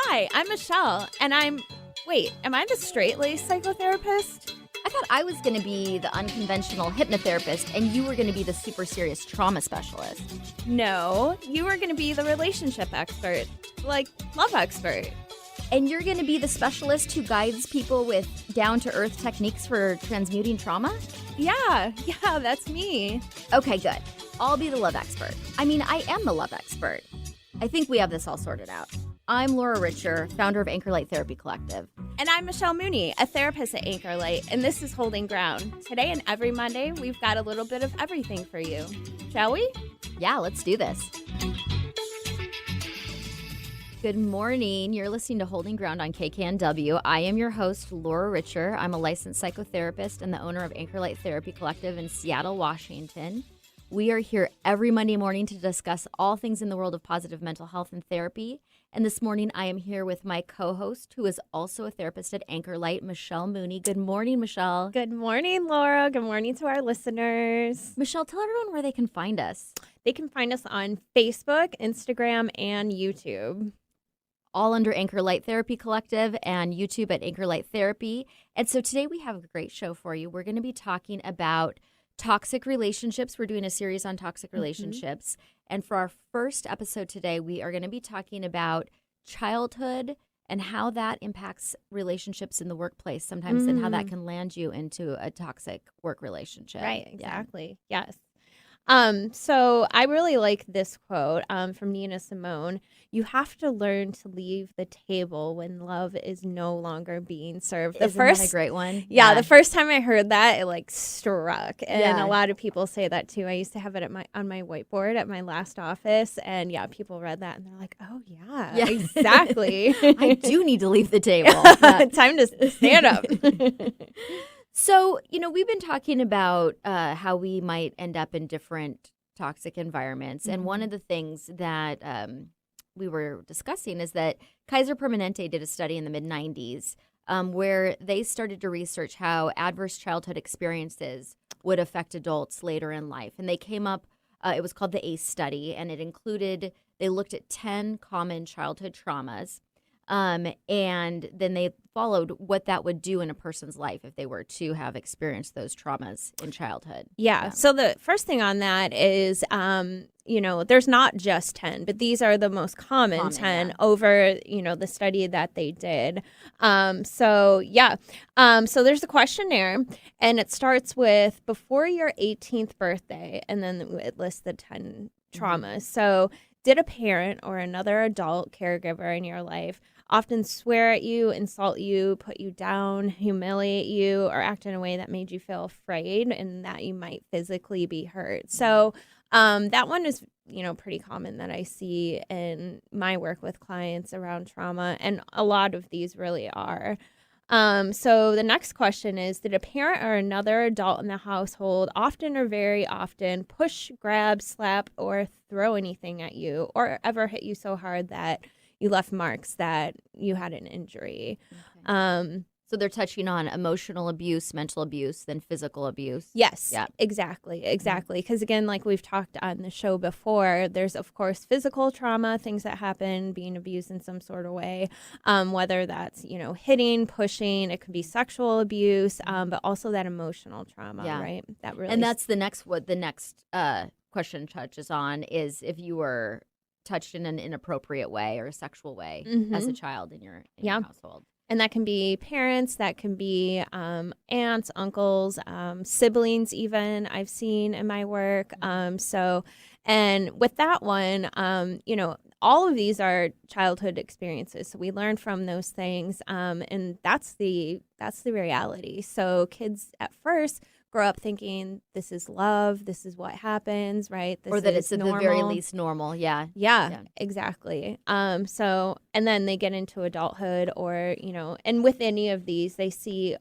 Hi, I'm Michelle, and wait, am I the straight-laced psychotherapist? I thought I was going to be the unconventional hypnotherapist and you were going to be the super serious trauma specialist. No, you are going to be the relationship expert, like love expert. And you're going to be the specialist who guides people with down-to-earth techniques for transmuting trauma? Yeah, that's me. Okay, good. I'll be the love expert. I mean, I am the love expert. I think we have this all sorted out. I'm Laura Richer, founder of Anchor Therapy Collective. And I'm Michelle Mooney, a therapist at Anchor Light, and this is Holding Ground. Today and every Monday, we've got a little bit of everything for you. Shall we? Yeah, let's do this. Good morning. You're listening to Holding Ground on KKNW. I am your host, Laura Richer. I'm a licensed psychotherapist and the owner of Anchor Light Therapy Collective in Seattle, Washington. We are here every Monday morning to discuss all things in the world of positive mental health and therapy. And this morning, I am here with my co-host, who is also a therapist at Anchor Light, Michelle Mooney. Good morning, Michelle. Good morning, Laura. Good morning to our listeners. Michelle, tell everyone where they can find us. They can find us on Facebook, Instagram, and YouTube. All under Anchor Light Therapy Collective and YouTube at Anchor Light Therapy. And so today we have a great show for you. We're going to be talking about toxic relationships. We're doing a series on toxic relationships. And for our first episode today, we are going to be talking about childhood and how that impacts relationships in the workplace sometimes and how that can land you into a toxic work relationship. Right, exactly. Yeah. Yes. So I really like this quote from Nina Simone. You have to learn to leave the table when love is no longer being served. Isn't that a great one? Yeah, the first time I heard that, it like struck. And a lot of people say that too. I used to have it on my whiteboard at my last office. And yeah, people read that and they're like, oh yeah. Exactly. I do need to leave the table. Time to stand up. So, we've been talking about how we might end up in different toxic environments. And one of the things that we were discussing is that Kaiser Permanente did a study in the mid-90s where they started to research how adverse childhood experiences would affect adults later in life. And they came up, it was called the ACE study, and they looked at 10 common childhood traumas. And then they followed what that would do in a person's life if they were to have experienced those traumas in childhood. Yeah. So the first thing on that is, there's not just 10, but these are the most common 10 over, the study that they did. So there's a questionnaire and it starts with before your 18th birthday, and then it lists the 10 traumas. So did a parent or another adult caregiver in your life often swear at you, insult you, put you down, humiliate you, or act in a way that made you feel afraid and that you might physically be hurt? So that one is, pretty common that I see in my work with clients around trauma, and a lot of these really are. So the next question is, did a parent or another adult in the household often or very often push, grab, slap, or throw anything at you, or ever hit you so hard that you left marks that you had an injury? Okay. So they're touching on emotional abuse, mental abuse, then physical abuse. Yes, yeah. Exactly. Because again, like we've talked on the show before, there's of course physical trauma, things that happen, being abused in some sort of way, whether that's, hitting, pushing, it could be sexual abuse, but also that emotional trauma, right? That really, and that's the next question touches on is if you were touched in an inappropriate way or a sexual way as a child in your household. And that can be parents, that can be aunts, uncles, siblings even I've seen in my work. And with that one, all of these are childhood experiences. So we learn from those things, and that's the reality. So kids at first grow up thinking this is love, this is what happens, right? This or that is it's at normal. the very least normal, yeah, exactly. So, and then they get into adulthood, or and with any of these, I see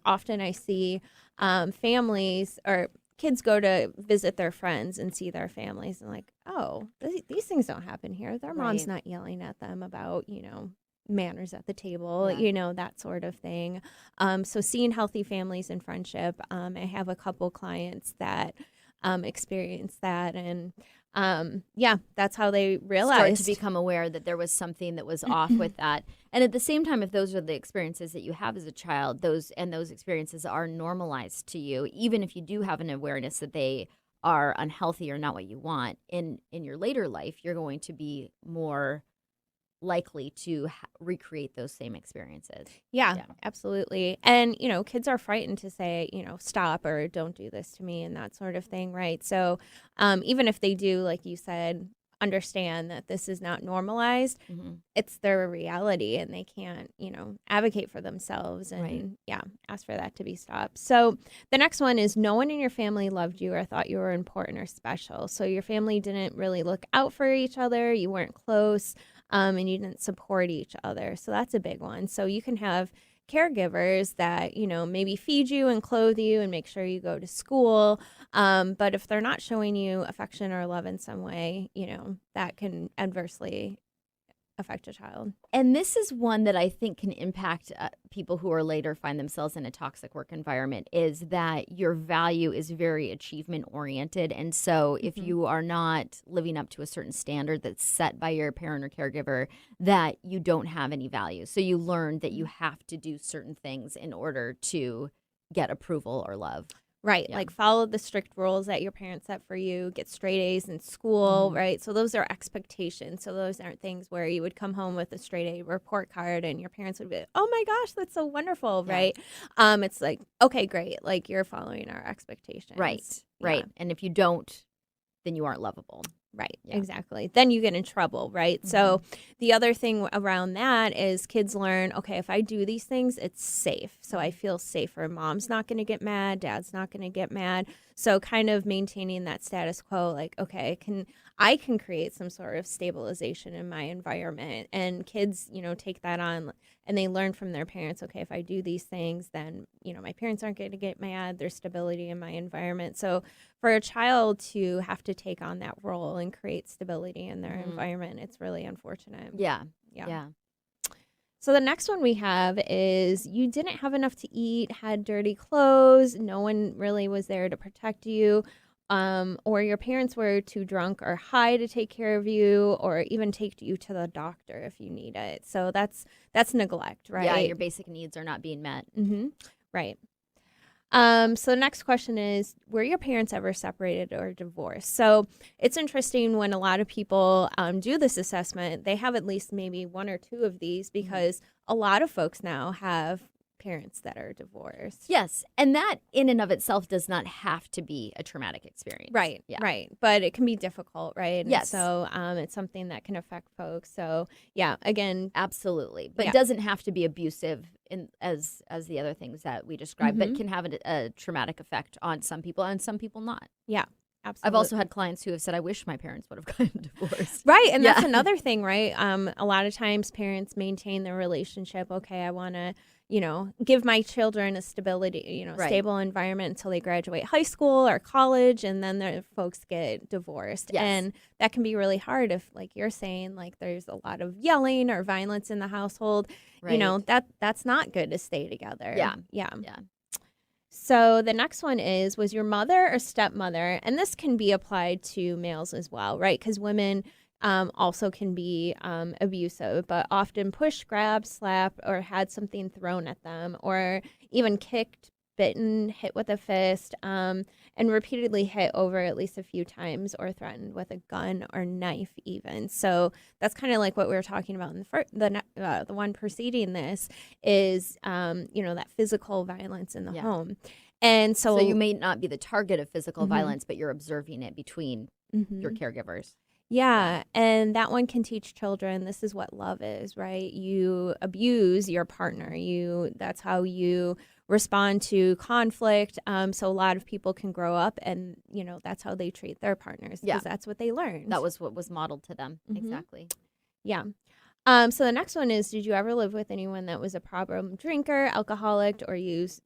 families or kids go to visit their friends and see their families and like, oh, these things don't happen here. Their mom's not yelling at them about manners at the table, that sort of thing. So seeing healthy families and friendship. I have a couple clients that experience that. And that's how they Start realized. to become aware that there was something that was off with that. And at the same time, if those are the experiences that you have as a child, those experiences are normalized to you, even if you do have an awareness that they are unhealthy or not what you want, in your later life, you're going to be more likely to recreate those same experiences. Yeah, absolutely. And, kids are frightened to say, stop or don't do this to me and that sort of thing, right? So even if they do, like you said, understand that this is not normalized, it's their reality and they can't, advocate for themselves and, ask for that to be stopped. So the next one is no one in your family loved you or thought you were important or special. So your family didn't really look out for each other. You weren't close. And you didn't support each other. So that's a big one. So you can have caregivers that, maybe feed you and clothe you and make sure you go to school. But if they're not showing you affection or love in some way, that can adversely affect a child. And this is one that I think can impact people who are later find themselves in a toxic work environment, is that your value is very achievement oriented. And so if you are not living up to a certain standard that's set by your parent or caregiver, that you don't have any value. So you learn that you have to do certain things in order to get approval or love. Right. Like follow the strict rules that your parents set for you, get straight A's in school, right? So those are expectations. So those aren't things where you would come home with a straight A report card and your parents would be like, oh my gosh, that's so wonderful, right? It's like, okay, great. Like you're following our expectations. Right. And if you don't, then you aren't lovable. Right, exactly. Then you get in trouble, right? So the other thing around that is kids learn, okay, if I do these things, it's safe. So I feel safer. Mom's not going to get mad. Dad's not going to get mad. So kind of maintaining that status quo, like, okay, I can create some sort of stabilization in my environment. And kids, take that on and they learn from their parents, okay, if I do these things, then, my parents aren't going to get mad. There's stability in my environment. So for a child to have to take on that role and create stability in their environment, it's really unfortunate. Yeah. So the next one we have is you didn't have enough to eat, had dirty clothes, no one really was there to protect you, or your parents were too drunk or high to take care of you or even take you to the doctor if you need it. So that's neglect, right? Yeah, your basic needs are not being met. Right. So the next question is, were your parents ever separated or divorced? So it's interesting when a lot of people do this assessment, they have at least maybe one or two of these because a lot of folks now have parents that are divorced. Yes, and that in and of itself does not have to be a traumatic experience. Right, right. But it can be difficult, right? Yes. And so it's something that can affect folks. So yeah, again. Absolutely. But it doesn't have to be abusive as the other things that we described, but can have a traumatic effect on some people and some people not. Yeah. Absolutely. I've also had clients who have said, I wish my parents would have gotten divorced. Right. And that's another thing, right? A lot of times parents maintain their relationship. Okay, I want to, give my children a stable environment until they graduate high school or college. And then the folks get divorced. Yes. And that can be really hard if, like you're saying, like there's a lot of yelling or violence in the household. Right. That's not good to stay together. Yeah. So the next one was your mother or stepmother? And this can be applied to males as well, right? Because women also can be abusive, but often push, grab, slap, or had something thrown at them, or even kicked, bitten, hit with a fist, and repeatedly hit over at least a few times or threatened with a gun or knife even. So that's kind of like what we were talking about in the one preceding this is, that physical violence in the home. And so you may not be the target of physical violence, but you're observing it between your caregivers. Yeah, and that one can teach children this is what love is, right? You abuse your partner. That's how you respond to conflict. So a lot of people can grow up and, that's how they treat their partners because that's what they learned. That was what was modeled to them. Exactly. Yeah. So the next one is, did you ever live with anyone that was a problem drinker, alcoholic, or use,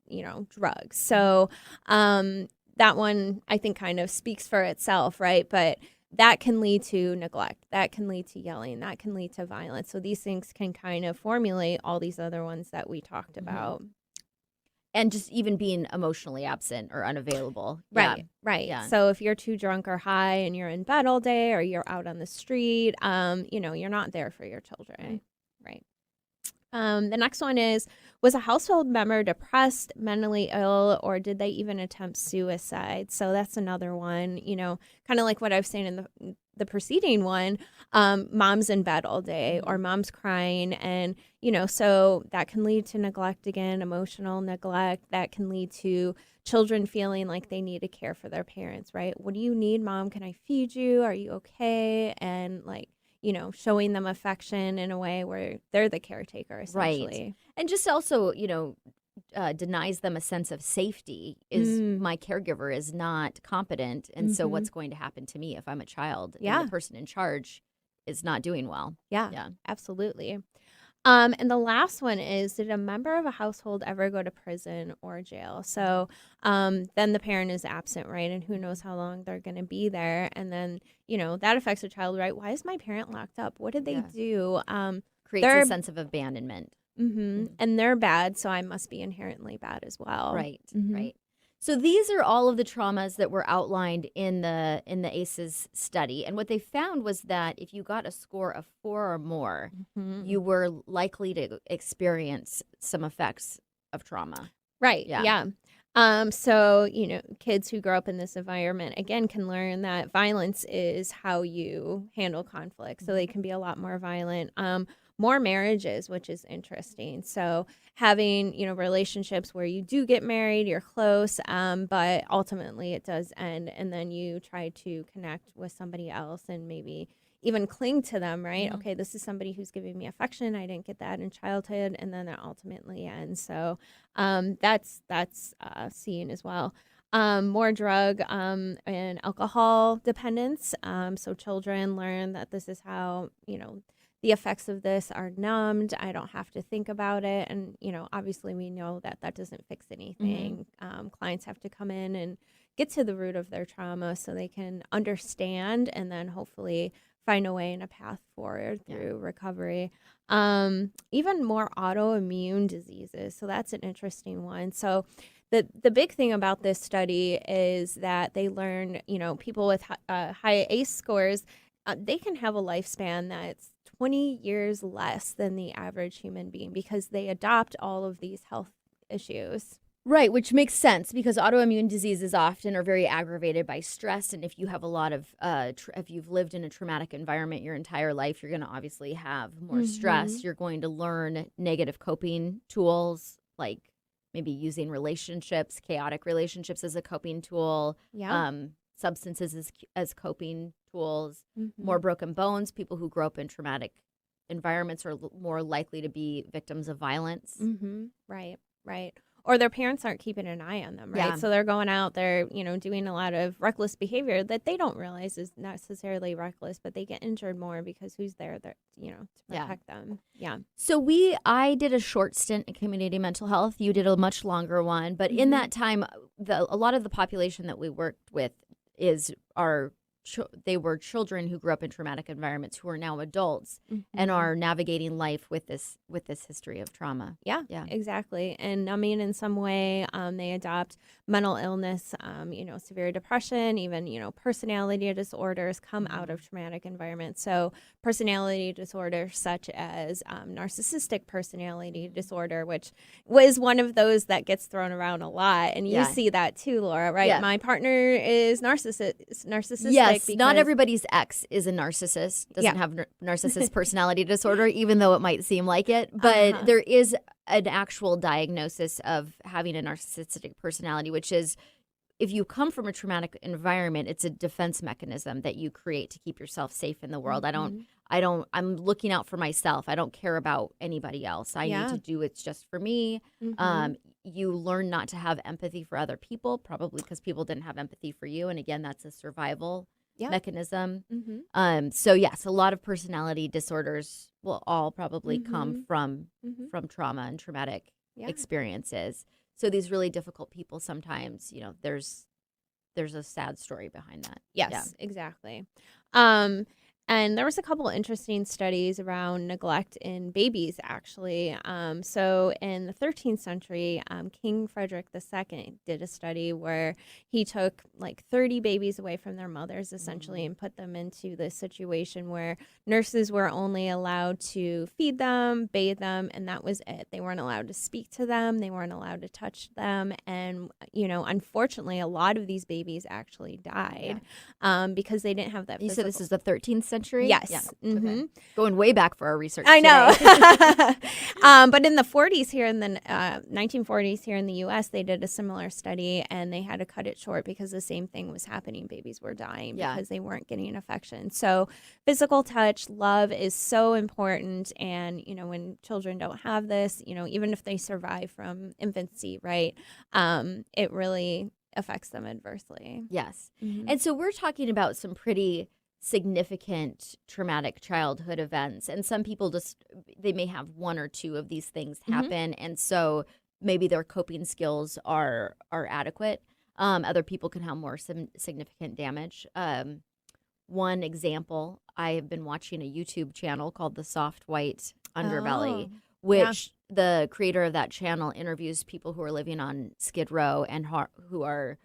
drugs? So that one I think kind of speaks for itself, right? But that can lead to neglect. That can lead to yelling. That can lead to violence. So these things can kind of formulate all these other ones that we talked about. And just even being emotionally absent or unavailable. Right, Yeah. right. Yeah. So if you're too drunk or high and you're in bed all day or you're out on the street, you're not there for your children. Right. The next one is, was a household member depressed, mentally ill, or did they even attempt suicide? So that's another one, kind of like what I was saying in the preceding one, mom's in bed all day or mom's crying. And, so that can lead to neglect again, emotional neglect. That can lead to children feeling like they need to care for their parents, right? What do you need, mom? Can I feed you? Are you okay? And showing them affection in a way where they're the caretaker, essentially. Right. And just also, denies them a sense of safety is my caregiver is not competent. And so what's going to happen to me if I'm a child and the person in charge is not doing well? Yeah, absolutely. And the last one is, did a member of a household ever go to prison or jail? So then the parent is absent, right? And who knows how long they're going to be there. And then, that affects a child, right? Why is my parent locked up? What did they do? Creates a sense of abandonment. And they're bad, so I must be inherently bad as well. Right, right. So these are all of the traumas that were outlined in the ACEs study. And what they found was that if you got a score of 4 or more, you were likely to experience some effects of trauma. Right. Yeah. So, kids who grow up in this environment, again, can learn that violence is how you handle conflict. So they can be a lot more violent. More marriages, which is interesting. So having, relationships where you do get married, you're close, but ultimately it does end. And then you try to connect with somebody else and maybe even cling to them, right? Okay, this is somebody who's giving me affection. I didn't get that in childhood. And then that ultimately ends. So that's seen as well. More drug and alcohol dependence. So children learn that this is how, the effects of this are numbed. I don't have to think about it. And, obviously we know that that doesn't fix anything. Clients have to come in and get to the root of their trauma so they can understand and then hopefully find a way and a path forward through recovery. Even more autoimmune diseases. So that's an interesting one. So the big thing about this study is that they learn, people with high ACE scores, they can have a lifespan that's 20 years less than the average human being because they adopt all of these health issues. Right, which makes sense because autoimmune diseases often are very aggravated by stress. And if you have a lot of, if you've lived in a traumatic environment your entire life, you're going to obviously have more stress. You're going to learn negative coping tools, like maybe using relationships, chaotic relationships as a coping tool. Substances as coping tools, more broken bones. People who grow up in traumatic environments are more likely to be victims of violence. Right. Or their parents aren't keeping an eye on them, right? Yeah. So they're going out, they're, doing a lot of reckless behavior that they don't realize is necessarily reckless, but they get injured more because who's there that, to protect them. Yeah. So I did a short stint in community mental health. You did a much longer one. But in that time, a lot of the population that we worked with they were children who grew up in traumatic environments who are now adults and are navigating life with this history of trauma. Yeah, exactly. And in some way, they adopt mental illness, severe depression, even, personality disorders come out of traumatic environments. So personality disorders such as narcissistic personality disorder, which was one of those that gets thrown around a lot. And you see that too, Laura, right? Yeah. My partner is narcissistic. Yes, not everybody's ex is a narcissist, doesn't have narcissist personality disorder, even though it might seem like it. But there is an actual diagnosis of having a narcissistic personality, which is if you come from a traumatic environment, it's a defense mechanism that you create to keep yourself safe in the world. I'm looking out for myself. I don't care about anybody else. I need to do what's just for me. You learn not to have empathy for other people, probably because people didn't have empathy for you. And again, that's a survival mechanism. So yes, a lot of personality disorders will all probably come from trauma and traumatic experiences. So these really difficult people sometimes, there's a sad story behind that. Yes, exactly. And there was a couple interesting studies around neglect in babies, actually. So in the 13th century, King Frederick II did a study where he took like 30 babies away from their mothers, essentially, and put them into this situation where nurses were only allowed to feed them, bathe them, and that was it. They weren't allowed to speak to them. They weren't allowed to touch them. And, unfortunately, a lot of these babies actually died because they didn't have that You said this is the 13th century? Yes. Yeah. Mm-hmm. Okay. Going way back for our research I today. know. But in the 40s here, in the 1940s here in the U.S., they did a similar study, and they had to cut it short because the same thing was happening. Babies were dying because they weren't getting affection. So physical touch, love is so important. And, when children don't have this, even if they survive from infancy, right, it really affects them adversely. Yes. Mm-hmm. And so we're talking about some pretty significant traumatic childhood events, and some people they may have one or two of these things happen, and so maybe their coping skills are adequate. Other people can have more significant damage. One example, I have been watching a YouTube channel called The Soft White Underbelly, which the creator of that channel interviews people who are living on Skid Row and who are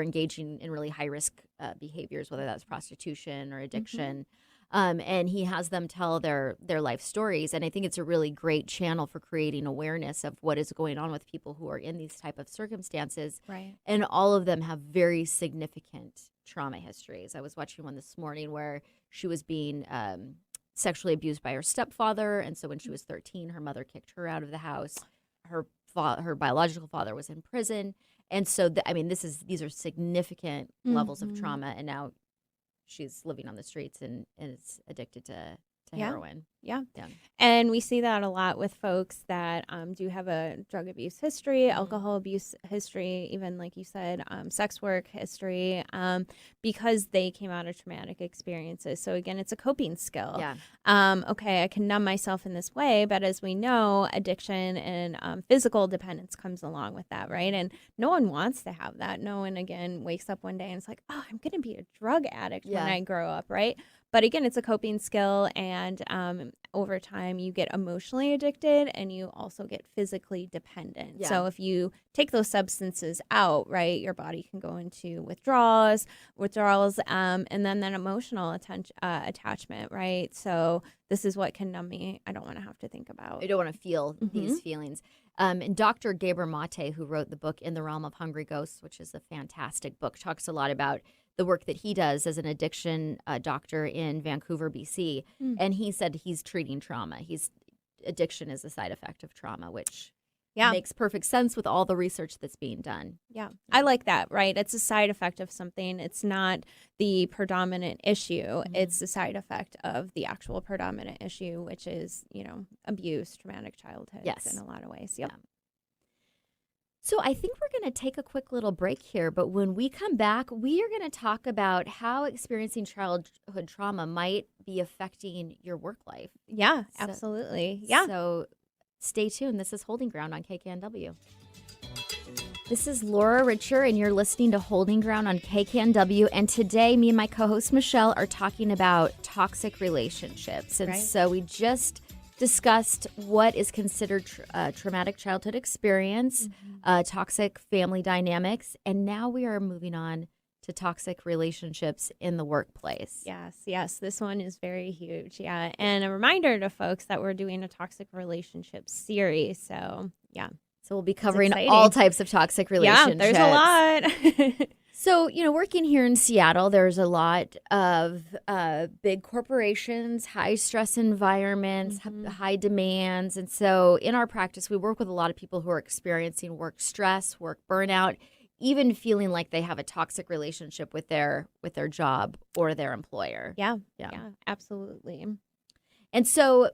engaging in really high-risk behaviors, whether that's prostitution or addiction. And he has them tell their life stories. And I think it's a really great channel for creating awareness of what is going on with people who are in these type of circumstances. Right. And all of them have very significant trauma histories. I was watching one this morning where she was being sexually abused by her stepfather. And so when she was 13, her mother kicked her out of the house. Her biological father was in prison. And so, these are significant levels of trauma, and now she's living on the streets and is addicted to heroin. Yeah. And we see that a lot with folks that do have a drug abuse history, alcohol abuse history, even like you said, sex work history, because they came out of traumatic experiences. So again, it's a coping skill. Yeah. Okay, I can numb myself in this way, but as we know, addiction and physical dependence comes along with that, right? And no one wants to have that. No one, again, wakes up one day and it's like, oh, I'm going to be a drug addict when I grow up, right? But again, it's a coping skill, and over time you get emotionally addicted and you also get physically dependent. Yeah. So if you take those substances out, right, your body can go into withdrawals, and then that emotional attachment, right? So this is what can numb me. I don't want to have to think about. I don't want to feel these feelings. And Dr. Gabor Mate, who wrote the book In the Realm of Hungry Ghosts, which is a fantastic book, talks a lot about the work that he does as an addiction doctor in Vancouver, BC. And he said he's treating trauma. Addiction is a side effect of trauma, which makes perfect sense with all the research that's being done. Yeah, I like that, right? It's a side effect of something. It's not the predominant issue. It's the side effect of the actual predominant issue, which is, abuse, traumatic childhood in a lot of ways. Yep. Yeah. So I think we're going to take a quick little break here, but when we come back, we are going to talk about how experiencing childhood trauma might be affecting your work life. Yeah, absolutely. Yeah. So stay tuned. This is Holding Ground on KKNW. This is Laura Richer, and you're listening to Holding Ground on KKNW. And today, me and my co-host Michelle are talking about toxic relationships. And so we just discussed what is considered traumatic childhood experience, toxic family dynamics, and now we are moving on to toxic relationships in the workplace. Yes. This one is very huge. Yeah. And a reminder to folks that we're doing a toxic relationship series. So, yeah. So we'll be covering all types of toxic relationships. Yeah, there's a lot. So, working here in Seattle, there's a lot of big corporations, high stress environments, high demands. And so in our practice, we work with a lot of people who are experiencing work stress, work burnout, even feeling like they have a toxic relationship with their job or their employer. Yeah, absolutely. And so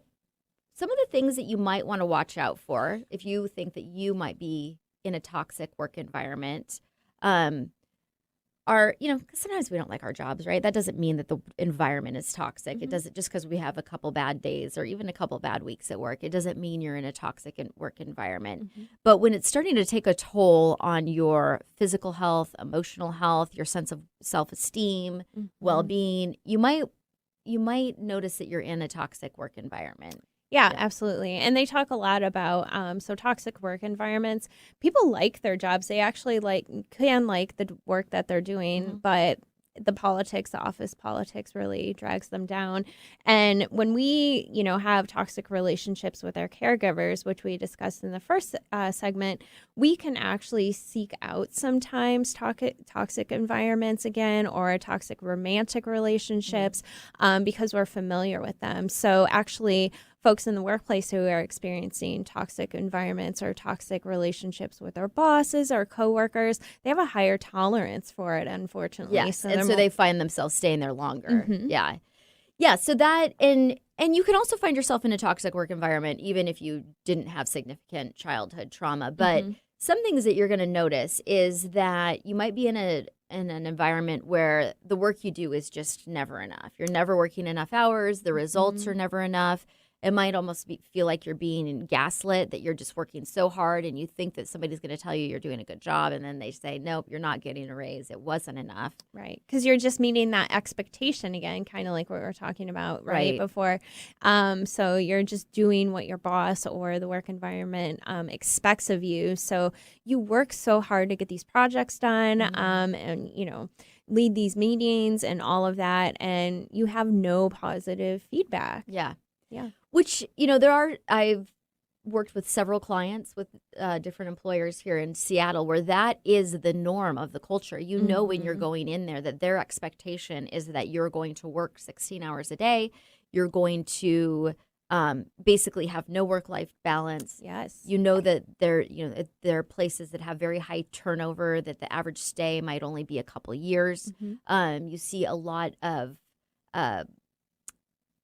some of the things that you might want to watch out for if you think that you might be in a toxic work environment are, 'cause sometimes we don't like our jobs, right? That doesn't mean that the environment is toxic. It doesn't, just because we have a couple bad days or even a couple bad weeks at work, it doesn't mean you're in a toxic work environment. But when it's starting to take a toll on your physical health, emotional health, your sense of self-esteem, well-being, you might you might notice that you're in a toxic work environment. Yeah, absolutely. And they talk a lot about so toxic work environments. People like their jobs. They actually can like the work that they're doing, but the politics, the office politics really drags them down. And when we, have toxic relationships with our caregivers, which we discussed in the first segment, we can actually seek out sometimes toxic environments again, or toxic romantic relationships because we're familiar with them. So actually, folks in the workplace who are experiencing toxic environments or toxic relationships with their bosses or coworkers, they have a higher tolerance for it, unfortunately. Yes, so they find themselves staying there longer. Yeah. Yeah, so that, and you can also find yourself in a toxic work environment even if you didn't have significant childhood trauma. But some things that you're going to notice is that you might be in an environment where the work you do is just never enough. You're never working enough hours. The results are never enough. It might almost feel like you're being gaslit, that you're just working so hard and you think that somebody's going to tell you you're doing a good job. And then they say, nope, you're not getting a raise. It wasn't enough. Right. Because you're just meeting that expectation again, kind of like what we were talking about before. So you're just doing what your boss or the work environment expects of you. So you work so hard to get these projects done and, lead these meetings and all of that. And you have no positive feedback. Yeah. Yeah. Which, I've worked with several clients with different employers here in Seattle where that is the norm of the culture. You know, when you're going in there that their expectation is that you're going to work 16 hours a day. You're going to basically have no work-life balance. Yes. You know that there are places that have very high turnover, that the average stay might only be a couple of years. You see a lot of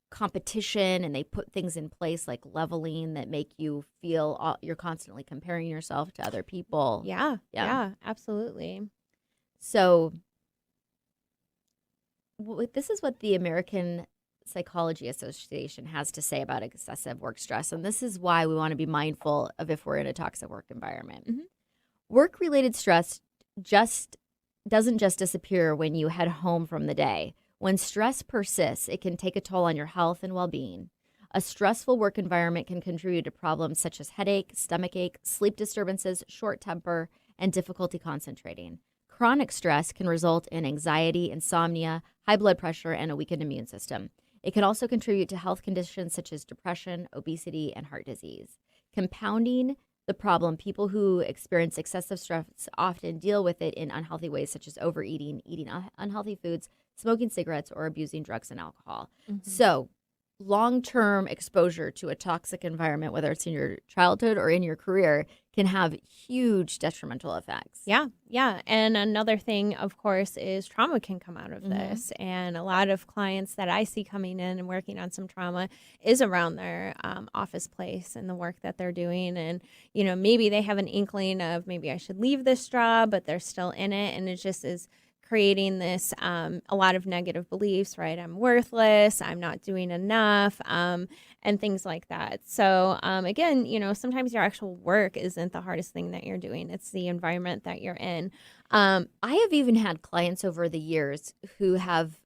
competition, and they put things in place like leveling that make you feel you're constantly comparing yourself to other people. Yeah, absolutely. So this is what the American Psychology Association has to say about excessive work stress, and this is why we want to be mindful of if we're in a toxic work environment. Work-related stress doesn't just disappear when you head home from the day. When stress persists, it can take a toll on your health and well-being. A stressful work environment can contribute to problems such as headache, stomachache, sleep disturbances, short temper, and difficulty concentrating. Chronic stress can result in anxiety, insomnia, high blood pressure, and a weakened immune system. It can also contribute to health conditions such as depression, obesity, and heart disease. Compounding the problem, people who experience excessive stress often deal with it in unhealthy ways, such as overeating, eating unhealthy foods, smoking cigarettes, or abusing drugs and alcohol. So long-term exposure to a toxic environment, whether it's in your childhood or in your career, can have huge detrimental effects. Yeah. And another thing, of course, is trauma can come out of this. And a lot of clients that I see coming in and working on some trauma is around their office place and the work that they're doing. And, maybe they have an inkling of maybe I should leave this job, but they're still in it. And it just is creating this a lot of negative beliefs, right? I'm worthless, I'm not doing enough, and things like that. So again, sometimes your actual work isn't the hardest thing that you're doing. It's the environment that you're in. I have even had clients over the years who have,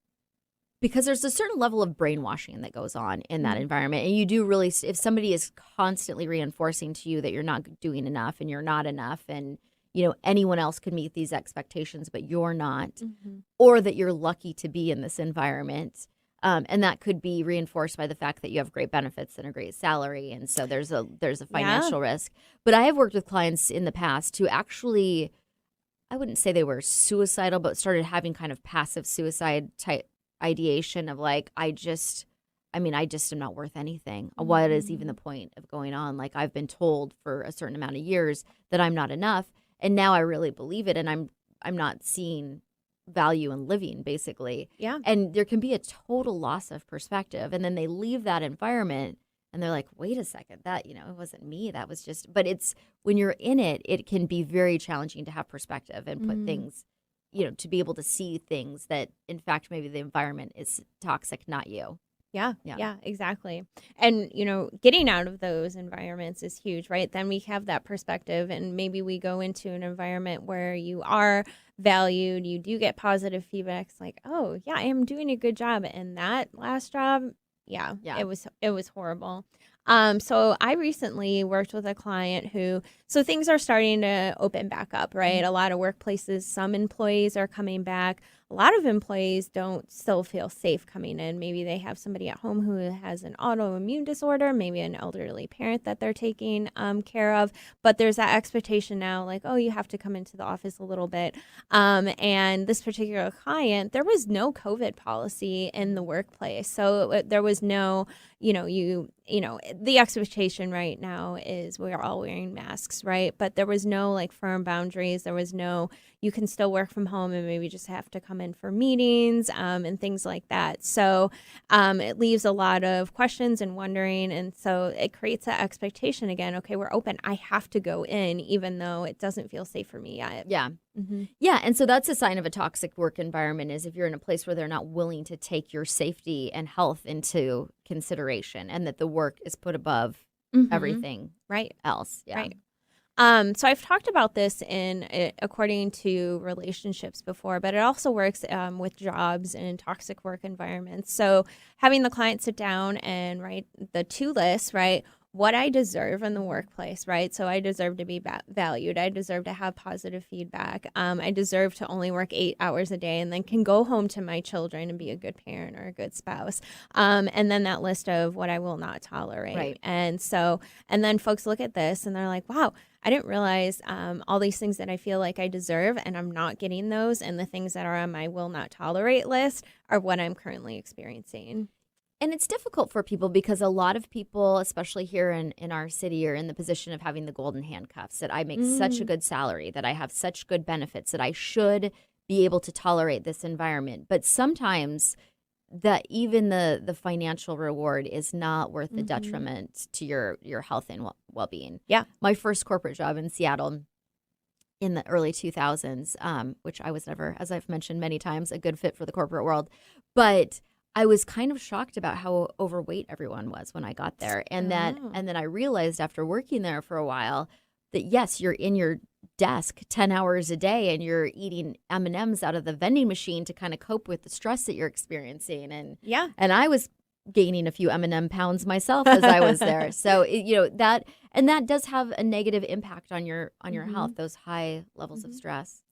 because there's a certain level of brainwashing that goes on in that environment. And you do really, if somebody is constantly reinforcing to you that you're not doing enough and you're not enough, and anyone else could meet these expectations, but you're not, or that you're lucky to be in this environment. And that could be reinforced by the fact that you have great benefits and a great salary. And so there's a financial risk. But I have worked with clients in the past who actually, I wouldn't say they were suicidal, but started having kind of passive suicide type ideation of like, I just am not worth anything. What is even the point of going on? Like, I've been told for a certain amount of years that I'm not enough. And now I really believe it, and I'm not seeing value in living, basically. Yeah. And there can be a total loss of perspective. And then they leave that environment, and they're like, wait a second, that, it wasn't me. That was just, but it's, when you're in it, it can be very challenging to have perspective and put things, to be able to see things that, in fact, maybe the environment is toxic, not you. Yeah, exactly. And, getting out of those environments is huge, right? Then we have that perspective, and maybe we go into an environment where you are valued, you do get positive feedback. It's like, oh, yeah, I am doing a good job. And that last job, Yeah. it was horrible. So I recently worked with a client so things are starting to open back up, right? A lot of workplaces, some employees are coming back. A lot of employees don't still feel safe coming in. Maybe they have somebody at home who has an autoimmune disorder, maybe an elderly parent that they're taking care of. But there's that expectation now, like, oh, you have to come into the office a little bit. And this particular client, there was no COVID policy in the workplace. So there was no, the expectation right now is we're all wearing masks, right? But there was no like firm boundaries. There was no, you can still work from home and maybe just have to come in for meetings and things like that. So it leaves a lot of questions and wondering. And so it creates that expectation again. Okay, we're open. I have to go in even though it doesn't feel safe for me yet. Yeah. Yeah. And so that's a sign of a toxic work environment, is if you're in a place where they're not willing to take your safety and health into consideration, and that the work is put above everything else. Yeah. Right. So I've talked about this according to relationships before, but it also works with jobs and toxic work environments. So having the client sit down and write the to list, right? What I deserve in the workplace, right? So I deserve to be valued. I deserve to have positive feedback. I deserve to only work 8 hours a day and then can go home to my children and be a good parent or a good spouse. And then that list of what I will not tolerate. Right. And then folks look at this and they're like, wow, I didn't realize all these things that I feel like I deserve and I'm not getting those. And the things that are on my will not tolerate list are what I'm currently experiencing. And it's difficult for people because a lot of people, especially here in our city, are in the position of having the golden handcuffs, that I make such a good salary, that I have such good benefits, that I should be able to tolerate this environment. But sometimes even the financial reward is not worth the detriment to your health and well-being. Yeah. My first corporate job in Seattle in the early 2000s, which I was never, as I've mentioned many times, a good fit for the corporate world. But I was kind of shocked about how overweight everyone was when I got there. And then I realized after working there for a while that, yes, you're in your desk 10 hours a day and you're eating M&Ms out of the vending machine to kind of cope with the stress that you're experiencing. And I was gaining a few M&M pounds myself as I was there. So, that does have a negative impact on your health, those high levels of stress.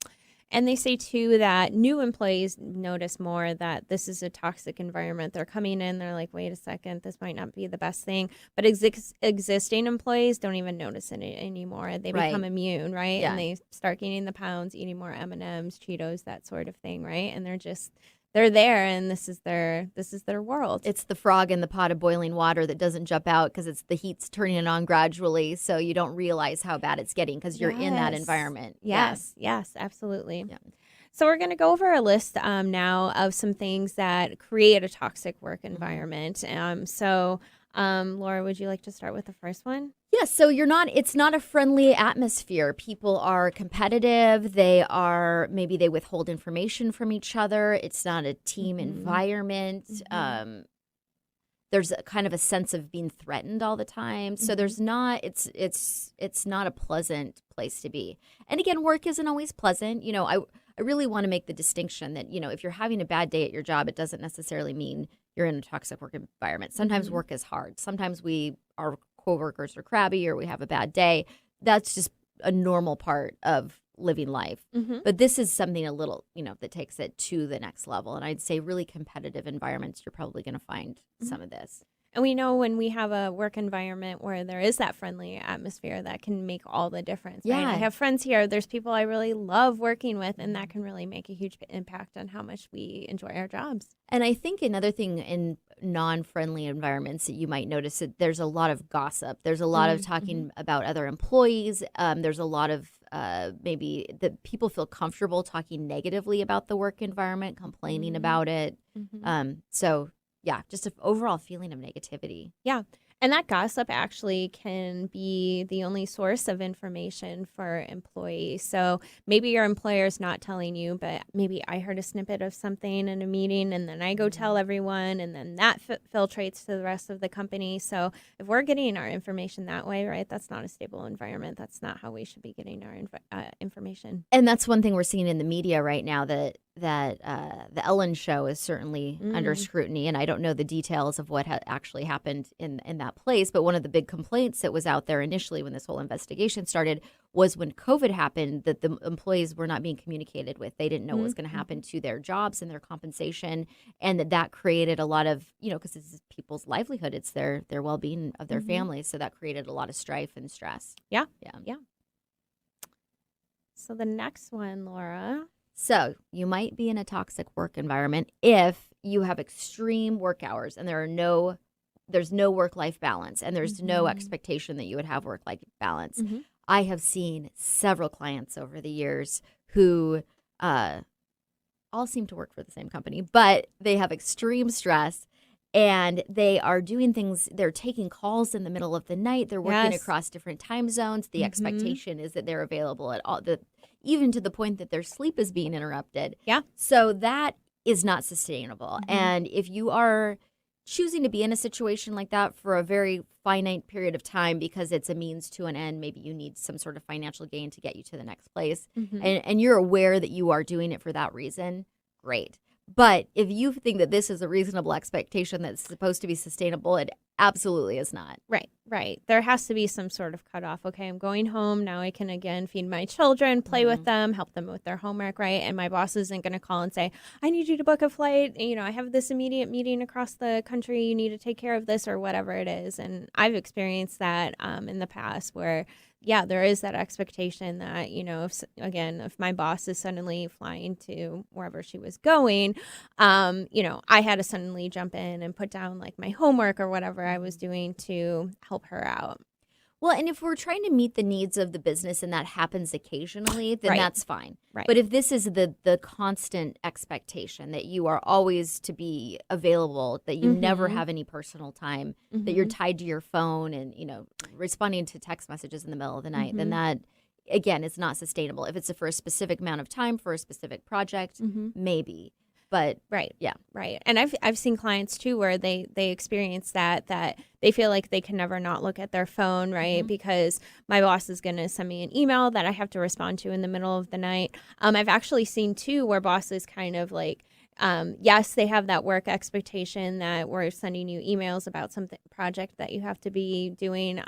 And they say, too, that new employees notice more that this is a toxic environment. They're coming in, they're like, wait a second, this might not be the best thing. But existing employees don't even notice it anymore. They become immune, right? Yeah. And they start gaining the pounds, eating more M&Ms, Cheetos, that sort of thing, right? And they're there, and this is their world. It's the frog in the pot of boiling water that doesn't jump out because it's the heat's turning it on gradually, so you don't realize how bad it's getting because you're in that environment. Yes, absolutely. Yeah. So we're going to go over a list now of some things that create a toxic work environment. Laura, would you like to start with the first one? Yes, so it's not a friendly atmosphere. People are competitive. Maybe they withhold information from each other. It's not a team environment. There's a kind of a sense of being threatened all the time. So it's not a pleasant place to be. And again, work isn't always pleasant. I really want to make the distinction that, if you're having a bad day at your job, it doesn't necessarily mean you're in a toxic work environment. Sometimes work is hard. Sometimes our coworkers are crabby or we have a bad day. That's just a normal part of living life. But this is something a little, that takes it to the next level. And I'd say really competitive environments, you're probably going to find some of this. And we know when we have a work environment where there is that friendly atmosphere, that can make all the difference. Yeah. Right? I have friends here. There's people I really love working with, and that can really make a huge impact on how much we enjoy our jobs. And I think another thing in non-friendly environments that you might notice, that there's a lot of gossip. There's a lot of talking about other employees. There's a lot of maybe that people feel comfortable talking negatively about the work environment, complaining about it. So yeah, just an overall feeling of negativity. Yeah. And that gossip actually can be the only source of information for employees. So maybe your employer is not telling you, but maybe I heard a snippet of something in a meeting and then I go tell everyone, and then that filtrates to the rest of the company. So if we're getting our information that way, right, that's not a stable environment. That's not how we should be getting our information. And that's one thing we're seeing in the media right now, that the Ellen show is certainly under scrutiny. And I don't know the details of what actually happened in that place. But one of the big complaints that was out there initially when this whole investigation started was when COVID happened, that the employees were not being communicated with. They didn't know what was going to happen to their jobs and their compensation. And that created a lot of, because it's people's livelihood. It's their well-being of their families. So that created a lot of strife and stress. Yeah. So the next one, Laura. So you might be in a toxic work environment if you have extreme work hours and there's no work-life balance, and there's no expectation that you would have work-life balance. I have seen several clients over the years who all seem to work for the same company, but they have extreme stress. And they are doing things, they're taking calls in the middle of the night. They're working across different time zones. The expectation is that they're available at all, even to the point that their sleep is being interrupted. Yeah. So that is not sustainable. And if you are choosing to be in a situation like that for a very finite period of time because it's a means to an end, maybe you need some sort of financial gain to get you to the next place, and you're aware that you are doing it for that reason, great. But if you think that this is a reasonable expectation that's supposed to be sustainable, it absolutely is not. Right. There has to be some sort of cutoff. Okay, I'm going home. Now I can, again, feed my children, play with them, help them with their homework, right? And my boss isn't going to call and say, I need you to book a flight. I have this immediate meeting across the country. You need to take care of this or whatever it is. And I've experienced that in the past where, there is that expectation that, if my boss is suddenly flying to wherever she was going, I had to suddenly jump in and put down like my homework or whatever I was doing to help her out. Well, and if we're trying to meet the needs of the business and that happens occasionally, then that's fine. Right. But if this is the constant expectation that you are always to be available, that you never have any personal time, that you're tied to your phone and, responding to text messages in the middle of the night, then that, again, is not sustainable. If it's for a specific amount of time for a specific project, maybe. But right. And I've seen clients too where they experience that they feel like they can never not look at their phone, right? Because my boss is going to send me an email that I have to respond to in the middle of the night. I've actually seen too where bosses kind of like, yes, they have that work expectation that we're sending you emails about something project that you have to be doing.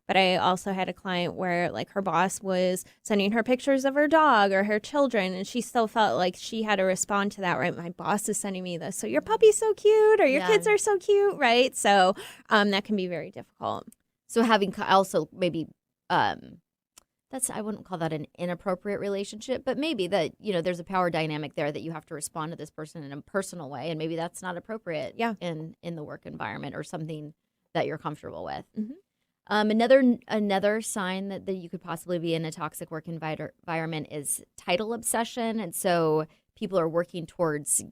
But I also had a client where like her boss was sending her pictures of her dog or her children, and she still felt like she had to respond to that, right? My boss is sending me this. So your puppy's so cute, or your kids are so cute, right? So that can be very difficult. So having also maybe I wouldn't call that an inappropriate relationship, but maybe that, there's a power dynamic there that you have to respond to this person in a personal way. And maybe that's not appropriate in the work environment or something that you're comfortable with. Another sign that you could possibly be in a toxic work environment is title obsession. And so people are working towards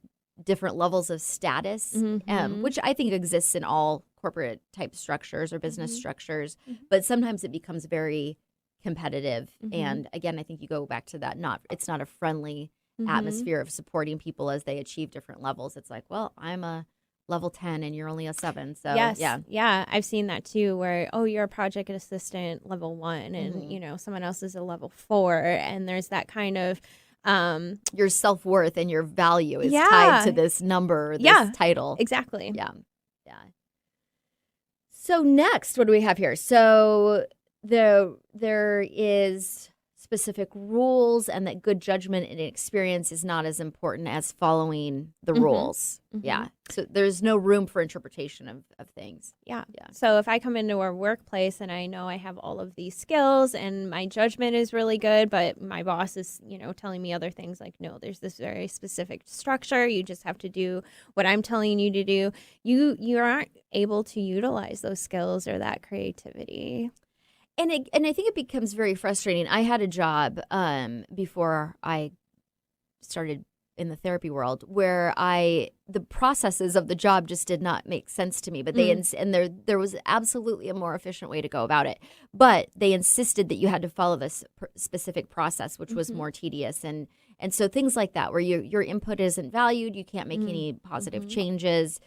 different levels of status, which I think exists in all corporate type structures or business structures. But sometimes it becomes very competitive. And again, I think you go back to that. It's not a friendly atmosphere of supporting people as they achieve different levels. It's like, well, I'm a level 10 and you're only a 7. So yeah, I've seen that too, where you're a project assistant level 1 and someone else is a level 4, and there's that kind of your self-worth and your value is tied to this number, this title. Exactly. Yeah. So next, what do we have here? So there is specific rules, and that good judgment and experience is not as important as following the rules. Yeah. So there's no room for interpretation of things. Yeah. So if I come into a workplace and I know I have all of these skills and my judgment is really good, but my boss is, telling me other things like, no, there's this very specific structure. You just have to do what I'm telling you to do. You aren't able to utilize those skills or that creativity. And I think it becomes very frustrating. I had a job before I started in the therapy world where the processes of the job just did not make sense to me, but there was absolutely a more efficient way to go about it, but they insisted that you had to follow this specific process, which was more tedious, and so things like that where your input isn't valued, you can't make any positive changes.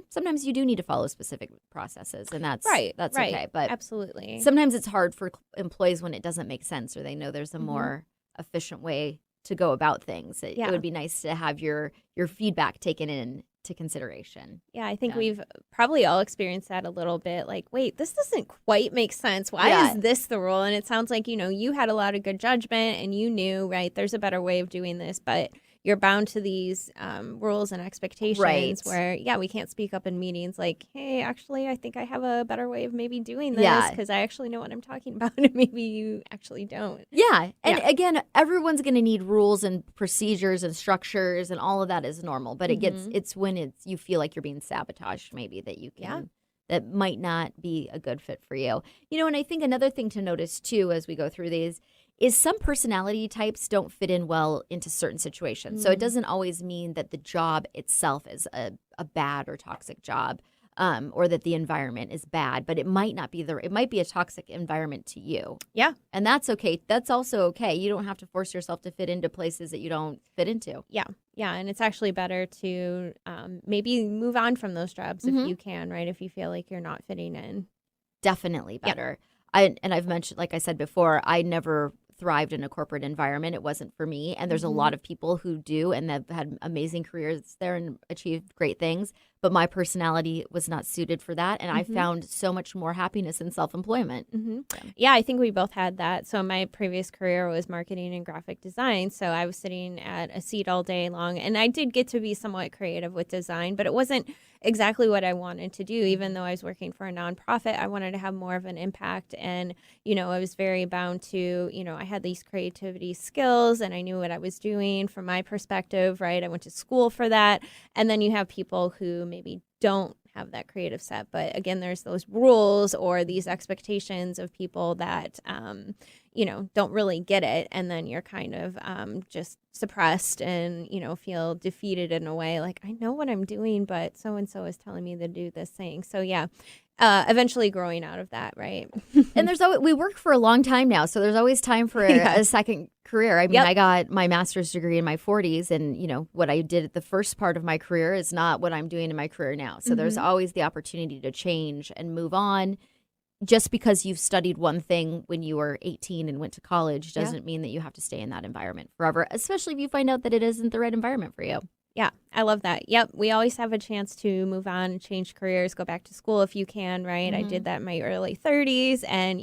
Sometimes you do need to follow specific processes, and that's okay, but absolutely, sometimes it's hard for employees when it doesn't make sense or they know there's a more efficient way to go about things. It would be nice to have your feedback taken into consideration. Yeah, I think we've probably all experienced that a little bit. Like, wait, this doesn't quite make sense. Why is this the rule? And it sounds like, you had a lot of good judgment and you knew, right, there's a better way of doing this, but you're bound to these rules and expectations where, we can't speak up in meetings like, hey, actually, I think I have a better way of maybe doing this because I actually know what I'm talking about and maybe you actually don't. Yeah. And again, everyone's going to need rules and procedures and structures and all of that is normal. But it's when you feel like you're being sabotaged maybe that you can. That might not be a good fit for you. And I think another thing to notice too as we go through these is some personality types don't fit in well into certain situations. So it doesn't always mean that the job itself is a bad or toxic job, or that the environment is bad, but it might not be it might be a toxic environment to you. Yeah. And that's okay. That's also okay. You don't have to force yourself to fit into places that you don't fit into. Yeah. Yeah. And it's actually better to maybe move on from those jobs if you can, right? If you feel like you're not fitting in. Definitely better. I've mentioned, like I said before, I never thrived in a corporate environment. It wasn't for me. And there's a lot of people who do and have had amazing careers there and achieved great things. But my personality was not suited for that. And I found so much more happiness in self-employment. Yeah, I think we both had that. So my previous career was marketing and graphic design. So I was sitting at a seat all day long. And I did get to be somewhat creative with design, but it wasn't exactly what I wanted to do. Even though I was working for a nonprofit, I wanted to have more of an impact. And, I was very bound to, I had these creativity skills and I knew what I was doing from my perspective, right? I went to school for that. And then you have people who maybe don't have that creative set. But again, there's those rules or these expectations of people that, don't really get it. And then you're kind of just suppressed and, feel defeated in a way like, I know what I'm doing, but so-and-so is telling me to do this thing. So yeah, eventually growing out of that, right? And we work for a long time now, so there's always time for a second career. I mean, I got my master's degree in my 40s, and what I did at the first part of my career is not what I'm doing in my career now. So there's always the opportunity to change and move on. Just because you've studied one thing when you were 18 and went to college doesn't mean that you have to stay in that environment forever, especially if you find out that it isn't the right environment for you. Yeah, I love that. Yep, we always have a chance to move on, change careers, go back to school if you can, right? I did that in my early 30s. And,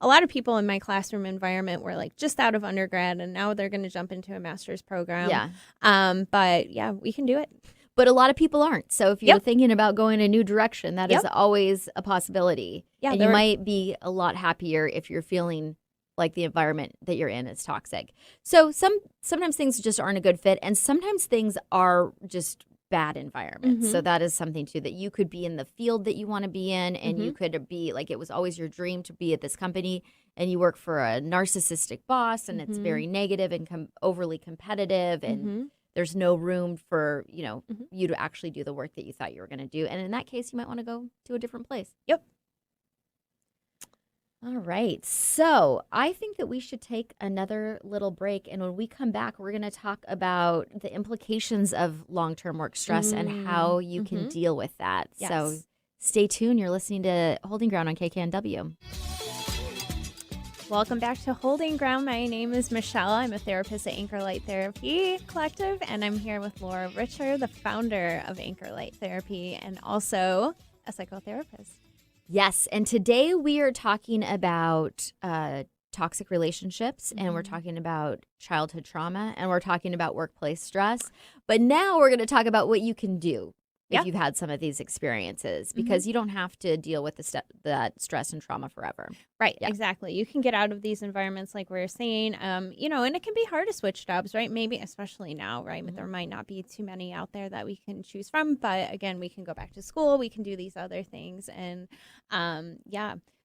a lot of people in my classroom environment were like just out of undergrad and now they're going to jump into a master's program. Yeah. But yeah, we can do it. But a lot of people aren't. So if you're thinking about going a new direction, that is always a possibility. Yeah, and you might be a lot happier if you're feeling like the environment that you're in is toxic. So sometimes things just aren't a good fit, and sometimes things are just bad environments. So that is something too, that you could be in the field that you want to be in, and you could be like, it was always your dream to be at this company, and you work for a narcissistic boss, and it's very negative and overly competitive, and there's no room for, you to actually do the work that you thought you were going to do. And in that case, you might want to go to a different place. Yep. All right. So I think that we should take another little break. And when we come back, we're going to talk about the implications of long-term work stress and how you can deal with that. Yes. So stay tuned. You're listening to Holding Ground on KKNW. Welcome back to Holding Ground. My name is Michelle. I'm a therapist at Anchor Therapy Collective, and I'm here with Laura Richer, the founder of Anchor Therapy, and also a psychotherapist. Yes, and today we are talking about toxic relationships, and we're talking about childhood trauma, and we're talking about workplace stress. But now we're going to talk about what you can do if you've had some of these experiences, because you don't have to deal with that stress and trauma forever. Right, exactly. You can get out of these environments like we were saying, and it can be hard to switch jobs, right? Maybe especially now, right? But there might not be too many out there that we can choose from. But again, we can go back to school. We can do these other things. And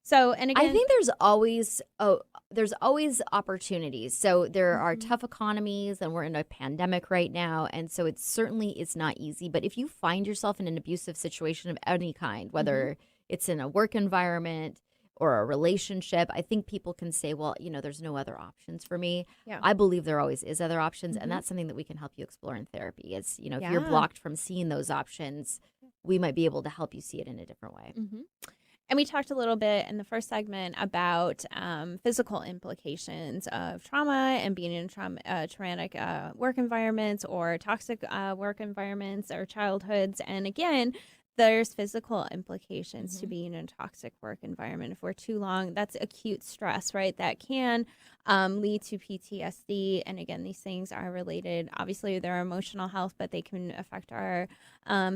So, and again, I think there's always opportunities. So there are tough economies, and we're in a pandemic right now, and so it certainly is not easy. But if you find yourself in an abusive situation of any kind, whether it's in a work environment or a relationship, I think people can say, well, there's no other options for me. Yeah. I believe there always is other options, and that's something that we can help you explore in therapy. Is, if you're blocked from seeing those options, we might be able to help you see it in a different way. And we talked a little bit in the first segment about physical implications of trauma and being in traumatic work environments or toxic work environments or childhoods. And again, there's physical implications to being in a toxic work environment. If we're too long, that's acute stress, right? That can lead to PTSD. And again, these things are related. Obviously, they're emotional health, but they can affect our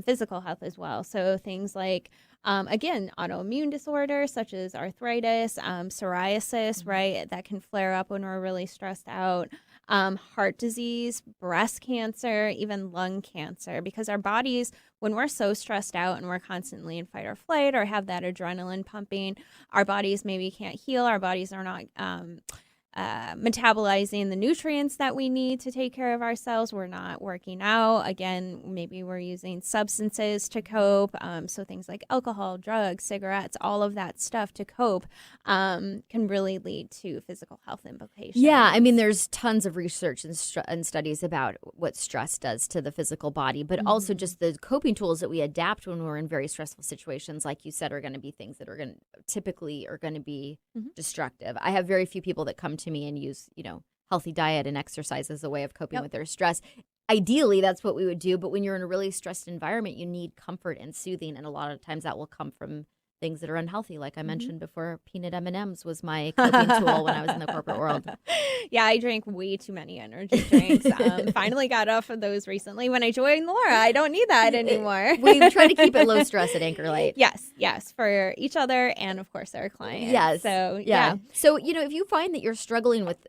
physical health as well. So things like, again, autoimmune disorders such as arthritis, psoriasis, right? That can flare up when we're really stressed out. Heart disease, breast cancer, even lung cancer, because our bodies, when we're so stressed out and we're constantly in fight or flight or have that adrenaline pumping, our bodies maybe can't heal. Our bodies are not metabolizing the nutrients that we need to take care of ourselves. We're not working out. Again, maybe we're using substances to cope. So things like alcohol, drugs, cigarettes, all of that stuff to cope can really lead to physical health implications. Yeah, I mean, there's tons of research and studies about what stress does to the physical body, but also just the coping tools that we adapt when we're in very stressful situations, like you said, are going to be things that are typically going to be destructive. I have very few people that come to me and use, healthy diet and exercise as a way of coping with their stress. Ideally, that's what we would do. But when you're in a really stressed environment, you need comfort and soothing. And a lot of times that will come from things that are unhealthy. Like I mentioned before, peanut M&Ms was my coping tool when I was in the corporate world. Yeah, I drank way too many energy drinks. Finally got off of those recently when I joined Laura. I don't need that anymore. We try to keep it low stress at Anchor Light. Yes, for each other and, of course, our clients. Yes. So, yeah. So, if you find that you're struggling with,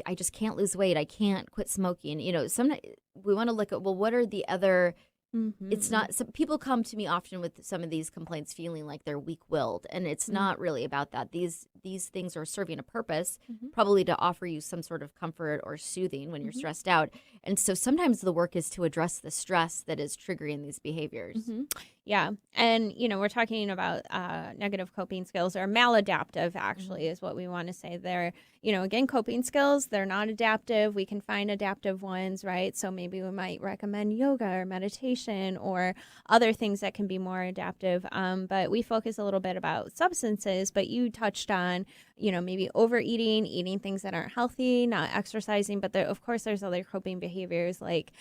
I just can't lose weight, I can't quit smoking, sometimes we want to look at, well, what are the other... It's not, some people come to me often with some of these complaints feeling like they're weak-willed, and it's not really about that. These things are serving a purpose, probably to offer you some sort of comfort or soothing when you're stressed out. And so sometimes the work is to address the stress that is triggering these behaviors. Yeah. And, we're talking about negative coping skills, or maladaptive, actually, is what we want to say. They're, again, coping skills, they're not adaptive. We can find adaptive ones, right? So maybe we might recommend yoga or meditation or other things that can be more adaptive. But we focus a little bit about substances, but you touched on, maybe overeating, eating things that aren't healthy, not exercising. But of course, there's other coping behaviors like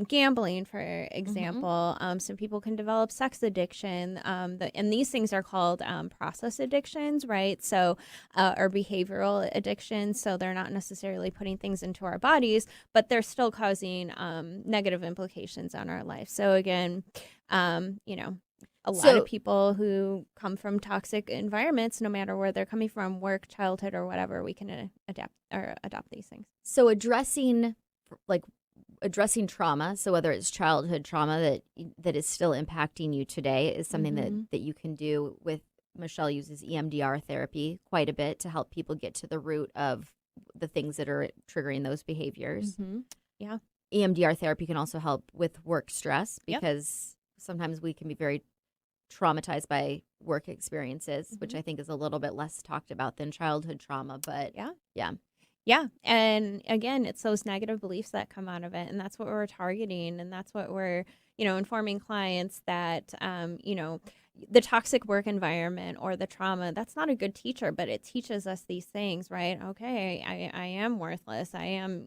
gambling, for example. Some people can develop sex addiction, and these things are called process addictions, right? So, or behavioral addictions. So they're not necessarily putting things into our bodies, but they're still causing negative implications on our life. So again, a lot of people who come from toxic environments, no matter where they're coming from, work, childhood, or whatever, we can adopt these things. So addressing trauma, so whether it's childhood trauma that is still impacting you today, is something that you can do with. Michelle uses EMDR therapy quite a bit to help people get to the root of the things that are triggering those behaviors. Yeah. EMDR therapy can also help with work stress, because sometimes we can be very traumatized by work experiences, which I think is a little bit less talked about than childhood trauma. But yeah. And again, it's those negative beliefs that come out of it. And that's what we're targeting. And that's what we're, informing clients that, the toxic work environment or the trauma, that's not a good teacher, but it teaches us these things, right? Okay, I am worthless. I am,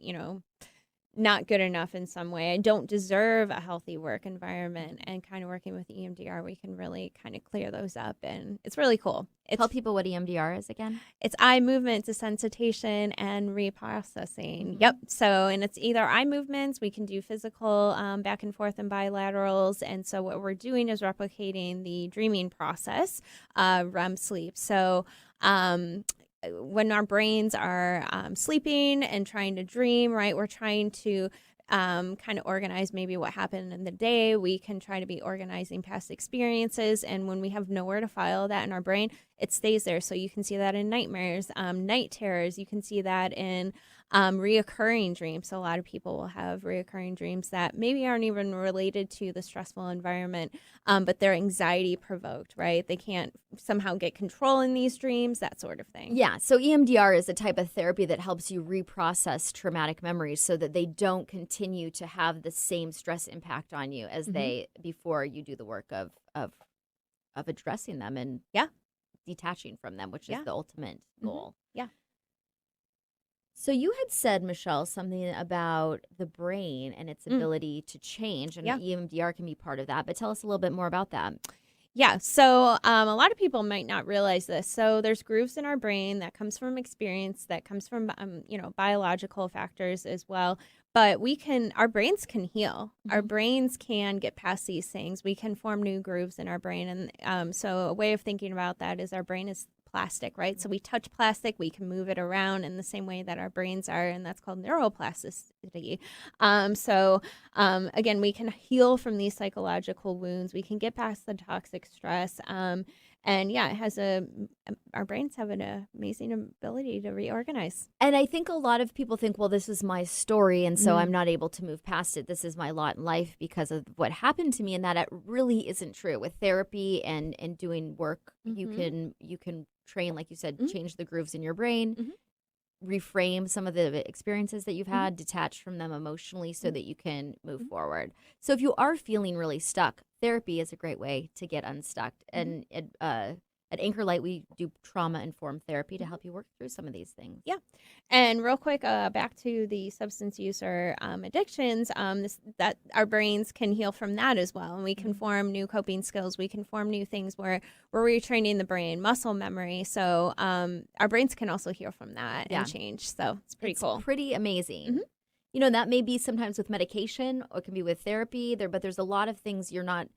not good enough in some way. I don't deserve a healthy work environment. And kind of working with EMDR, we can really kind of clear those up. And it's really cool. Tell people what EMDR is again. It's eye movement desensitization and reprocessing. Yep. So, and it's either eye movements, we can do physical back and forth and bilaterals. And so what we're doing is replicating the dreaming process, REM sleep. So, when our brains are sleeping and trying to dream, right, we're trying to kind of organize maybe what happened in the day. We can try to be organizing past experiences. And when we have nowhere to file that in our brain, it stays there. So you can see that in nightmares, night terrors. You can see that in reoccurring dreams. So a lot of people will have reoccurring dreams that maybe aren't even related to the stressful environment, but they're anxiety provoked, right? They can't somehow get control in these dreams, that sort of thing. Yeah. So EMDR is a type of therapy that helps you reprocess traumatic memories so that they don't continue to have the same stress impact on you as they before you do the work of addressing them and detaching from them, which is the ultimate goal. Yeah. So you had said, Michelle, something about the brain and its ability to change, and EMDR can be part of that. But tell us a little bit more about that. Yeah, so a lot of people might not realize this. So there's grooves in our brain that comes from experience, that comes from biological factors as well. But our brains can heal. Our brains can get past these things. We can form new grooves in our brain, and so a way of thinking about that is our brain is plastic, right? So we touch plastic, we can move it around in the same way that our brains are, and that's called neuroplasticity. Again, we can heal from these psychological wounds. We can get past the toxic stress. Our brains have an amazing ability to reorganize. And I think a lot of people think, well, this is my story, and so I'm not able to move past it. This is my lot in life because of what happened to me, and that it really isn't true. With therapy and doing work, you can train, like you said, change the grooves in your brain, reframe some of the experiences that you've had, detach from them emotionally so that you can move forward. So if you are feeling really stuck, therapy is a great way to get unstuck. And at Anchor Light, we do trauma-informed therapy to help you work through some of these things. Yeah. And real quick, back to the substance use or addictions, that our brains can heal from that as well. And we can form new coping skills. We can form new things where we're retraining the brain, muscle memory. So our brains can also heal from that and change. So it's pretty cool. Pretty amazing. You know, that may be sometimes with medication or it can be with therapy, but there's a lot of things you're not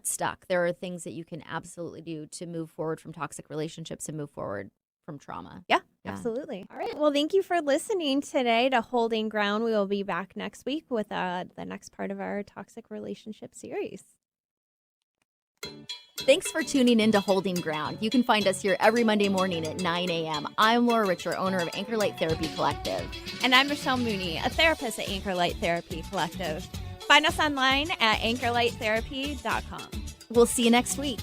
stuck. There are things that you can absolutely do to move forward from toxic relationships and move forward from trauma. Yeah, absolutely. All right. Well, thank you for listening today to Holding Ground. We will be back next week with the next part of our toxic relationship series. Thanks for tuning in to Holding Ground. You can find us here every Monday morning at 9 a.m. I'm Laura Richer, owner of Anchor Light Therapy Collective. And I'm Michelle Mooney, a therapist at Anchor Light Therapy Collective. Find us online at anchorlighttherapy.com. We'll see you next week.